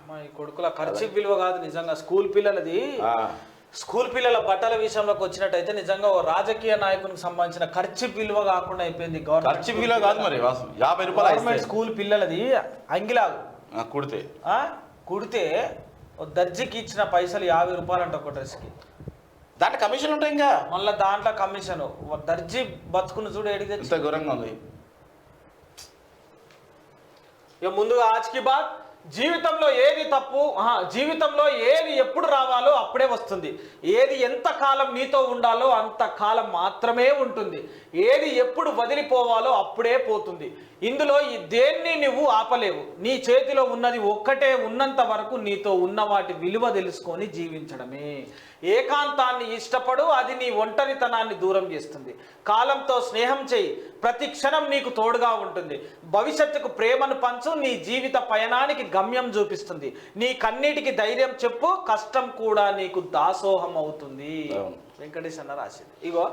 మా ఈ కొడుకుల ఖర్చు విలువ కాదు నిజంగా. స్కూల్ పిల్లలది, స్కూల్ పిల్లల బట్టల విషయంలోకి వచ్చినట్టయితే నిజంగా ఓ రాజకీయ నాయకునికి సంబంధించిన ఖర్చు విలువ కాకుండా అయిపోయింది. ఖర్చు విలువ కాదు మరి 50 రూపాయలు గవర్నమెంట్ స్కూల్ పిల్లలది అంగిలాగు కుడితే దర్జీకి ఇచ్చిన పైసలు 50 రూపాయలు అంట ఒక డ్రెస్కి. దాంట్లో కమిషన్ ఉంటాయి, ఇంకా మళ్ళీ దాంట్లో కమిషన్. దర్జీ బతుకుని చూడు ఎడితే ఇంత ఘోరంగా ఉంది. ఇక ముందుగా ఆజ్కి బాత్, జీవితంలో ఏది తప్పు, జీవితంలో ఏది ఎప్పుడు రావాలో అప్పుడే వస్తుంది. ఏది ఎంత కాలం నీతో ఉండాలో అంత కాలం మాత్రమే ఉంటుంది. ఏది ఎప్పుడు వదిలిపోవాలో అప్పుడే పోతుంది. ఇందులో ఈ దేన్ని నువ్వు ఆపలేవు. నీ చేతిలో ఉన్నది ఒక్కటే. ఉన్నంత వరకు నీతో ఉన్న వాటి విలువ తెలుసుకొని జీవించడమే. ఏకాంతాన్ని ఇష్టపడు, అది నీ ఒంటరితనాన్ని దూరం చేస్తుంది. కాలంతో స్నేహం చేయి, ప్రతి క్షణం నీకు తోడుగా ఉంటుంది. భవిష్యత్తుకు ప్రేమను పంచు, నీ జీవిత పయనానికి గమ్యం చూపిస్తుంది. నీ కన్నీటికి ధైర్యం చెప్పు, కష్టం కూడా నీకు దాసోహం అవుతుంది. వెంకటేష్ అన్న రాసింది. ఇగో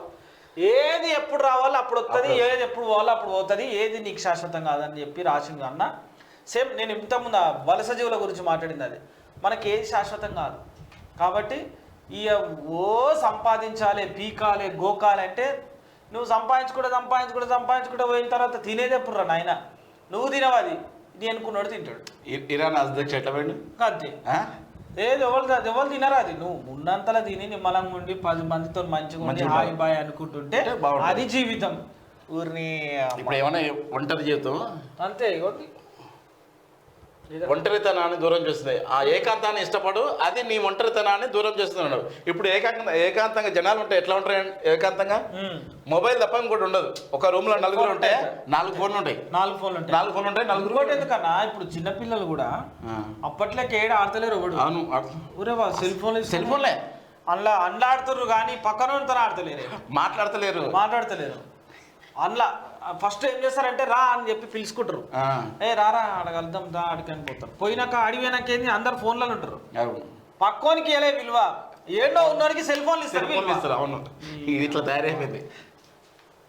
ఏది ఎప్పుడు రావాలో అప్పుడు వస్తుంది, ఏది ఎప్పుడు పోవాలో అప్పుడు పోతుంది, ఏది నీకు శాశ్వతం కాదని చెప్పి రాసింది అన్న. సేమ్ నేను ఇంతకుముందు ఆ వలస జీవుల గురించి మాట్లాడింది. అది మనకి ఏది శాశ్వతం కాదు. కాబట్టి ఇక ఓ సంపాదించాలి, పీకాలి, గోకాలి అంటే నువ్వు సంపాదించుకుంటే పోయిన తర్వాత తినేది ఎప్పుడు రా నాయన. నువ్వు తినవు, అది ఇది అనుకున్నాడు తింటాడు. ఇరాన్ అధ్యక్ష ఎట్లా పోయిండు అంతే. ఏది ఎవరు తినరా, అది నువ్వు ఉన్నంతలా తిని నిమ్మలంగా ఉండి 10 మందితో మంచిగా ఉండి హాయ్ బాయ్ అనుకుంటుంటే అది జీవితం. ఊరిని ఇప్పుడు ఏమైనా ఒంటరి జీవితం అంతే. ఇవ్వండి ఒంటరితనాన్ని దూరం చేస్తుంది. ఆ ఏకాంతాన్ని ఇష్టపడు, అది నీ ఒంటరితనాన్ని దూరం చేస్తున్నాడు. ఇప్పుడు ఏకాంతంగా జనాలు ఉంటాయి, ఎట్లా ఉంటాయి ఏకాంతంగా? మొబైల్ తప్ప ఇంకోటి ఉండదు. ఒక రూమ్ లో నలుగురు ఉంటే 4 ఫోన్లు ఉంటాయి. 4 ఫోన్లు ఉంటాయి. నలుగురు ఎందుకన్నా ఇప్పుడు చిన్నపిల్లలు కూడా అప్పట్లోకి ఏడు ఆడతలేరు. అవును, ఊరే సెల్ ఫోన్లే అందులో ఆడుతుర్రు కానీ పక్కన ఆడతలేరు, మాట్లాడతలేరు. అందులో ఫస్ట్ ఏం చేస్తారంటే రా అని చెప్పి పిలుచుకుంటారు. రారా అడగలుద్దాం దా అడిగని పోతారు. పోయినాక అడిగినాక ఏంది అందరు ఫోన్లలో ఉంటారు. పక్కోనికి ఎలా విలువ ఏంటో ఉన్నోడికి సెల్ ఫోన్లు ఇస్తారు. అవును, ఇట్లా తయారైపోయింది.